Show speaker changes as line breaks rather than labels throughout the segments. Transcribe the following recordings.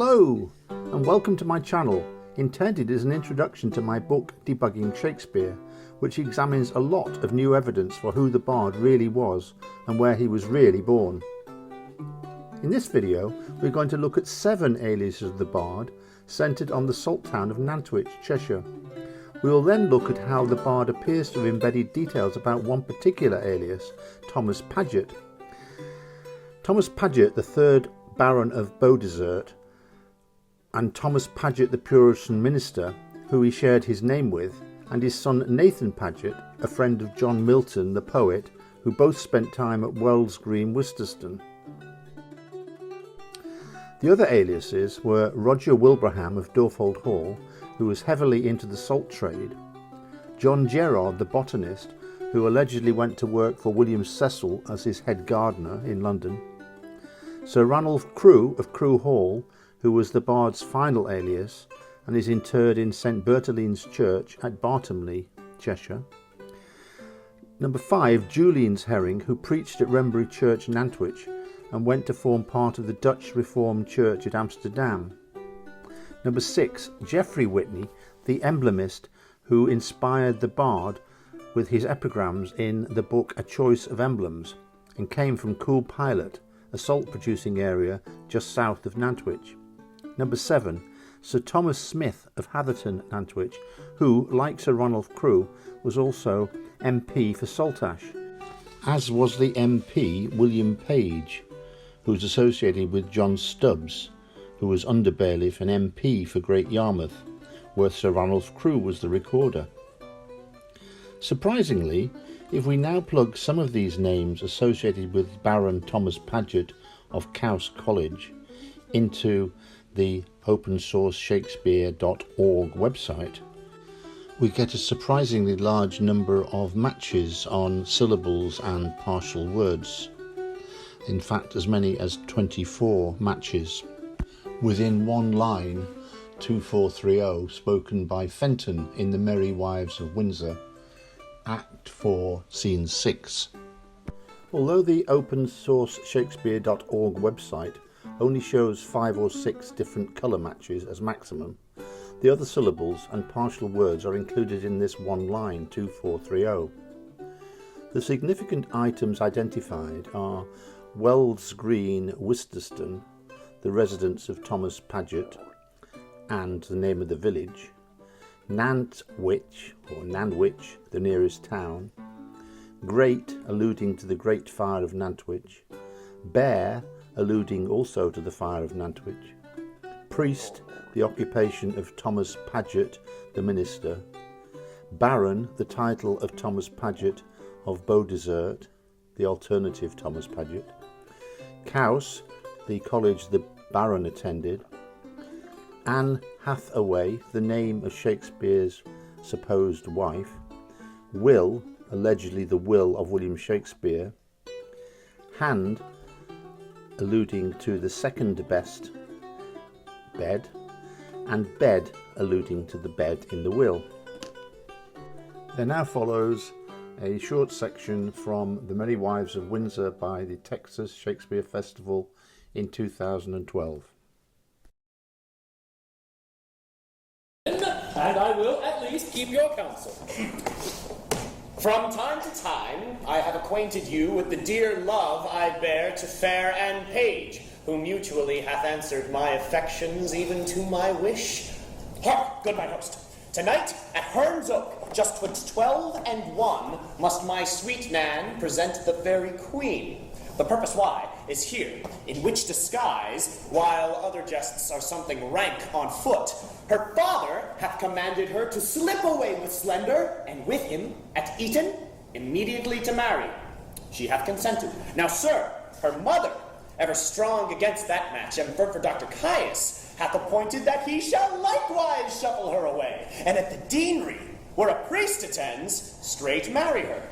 Hello and welcome to my channel, intended as an introduction to my book Debugging Shakespeare, which examines a lot of new evidence for who the bard really was and where he was really born. In this video we're going to look at 7 aliases of the bard centred on the salt town of Nantwich, Cheshire. We will then look at how the bard appears to have embedded details about one particular alias, Thomas Paget. Thomas Paget, the 3rd Baron of Beaudesert, and Thomas Paget, the Puritan minister, who he shared his name with, and his son Nathan Paget, a friend of John Milton, the poet, who both spent time at Welds Green, Wistaston. The other aliases were Roger Wilbraham of Dorfold Hall, who was heavily into the salt trade, John Gerard, the botanist, who allegedly went to work for William Cecil as his head gardener in London, Sir Ranulph Crewe of Crewe Hall, who was the bard's final alias and is interred in St Bertoline's Church at Bartomley, Cheshire. Number 5, Julian's Herring, who preached at Rembury Church, Nantwich, and went to form part of the Dutch Reformed Church at Amsterdam. Number 6, Geoffrey Whitney, the emblemist who inspired the bard with his epigrams in the book A Choice of Emblems, and came from Cool Pilot, a salt-producing area just south of Nantwich. Number 7, Sir Thomas Smith of Hatherton, Nantwich, who, like Sir Ranulph Crewe, was also MP for Saltash, as was the MP William Page, who was associated with John Stubbs, who was under-bailiff and MP for Great Yarmouth, where Sir Ranulph Crewe was the recorder. Surprisingly, if we now plug some of these names associated with Baron Thomas Paget of Caius College into the open-source Shakespeare.org website, we get a surprisingly large number of matches on syllables and partial words. In fact, as many as 24 matches within one line 2430 spoken by Fenton in the Merry Wives of Windsor, Act 4, Scene 6. Although the open-source Shakespeare.org website only shows 5 or 6 different colour matches as maximum, the other syllables and partial words are included in this one line 2430. The significant items identified are Welds Green, Wistaston, the residence of Thomas Paget and the name of the village, Nantwich or Nantwich, the nearest town, Great, alluding to the Great Fire of Nantwich, Bear, alluding also to the Fire of Nantwich, Priest, the occupation of Thomas Paget, the minister, Baron, the title of Thomas Paget of Beaudesert, the alternative Thomas Paget, Caius, the college the Baron attended, Anne Hathaway, the name of Shakespeare's supposed wife, Will, allegedly the will of William Shakespeare, Hand, alluding to the second best bed, and Bed, alluding to the bed in the will. There now follows a short section from The Merry Wives of Windsor by the Texas Shakespeare Festival in 2012.
And I will at least keep your counsel. From time to time, I have acquainted you with the dear love I bear to fair and page, who mutually hath answered my affections even to my wish. Hark, good mine host. Tonight, at Herne's Oak, just 'twixt 12 and 1, must my sweet Nan present the fairy queen. The purpose why is here, in which disguise, while other jests are something rank on foot, her father hath commanded her to slip away with Slender, and with him, at Eton, immediately to marry. She hath consented. Now, sir, her mother, ever strong against that match, and for Dr. Caius, hath appointed that he shall likewise shuffle her away, and at the deanery, where a priest attends, straight marry her.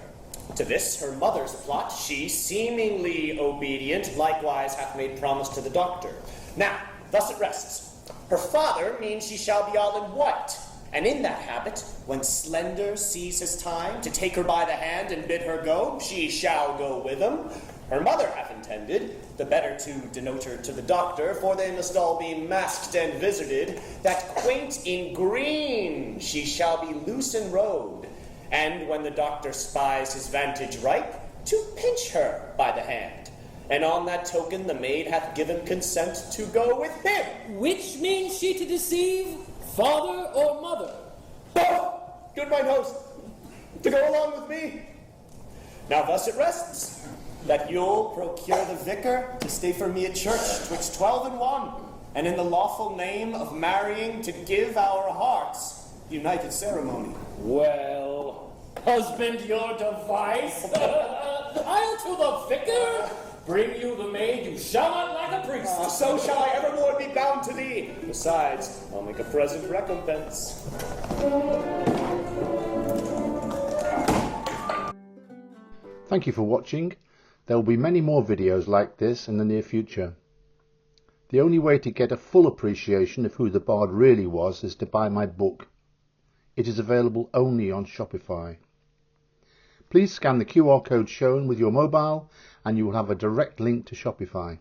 To this, her mother's plot, she, seemingly obedient, likewise hath made promise to the doctor. Now, thus it rests. Her father means she shall be all in white, and in that habit, when Slender sees his time to take her by the hand and bid her go, she shall go with him. Her mother hath intended, the better to denote her to the doctor, for they must all be masked and visited, that quaint in green she shall be loose and rode, and when the doctor spies his vantage ripe, to pinch her by the hand. And on that token the maid hath given consent to go with him.
Which means she to deceive, father or mother?
Both, good mine host, to go along with me. Now thus it rests, that you'll procure the vicar to stay for me at church twixt 12 and 1, and in the lawful name of marrying to give our hearts united ceremony.
Well, husband your device. I'll to the vicar. Bring you the maid, you shall not lack a priest.
So shall I evermore be bound to thee. Besides, I'll make a present recompense.
Thank you for watching. There will be many more videos like this in the near future. The only way to get a full appreciation of who the bard really was is to buy my book. It is available only on Shopify. Please scan the QR code shown with your mobile and you will have a direct link to Shopify.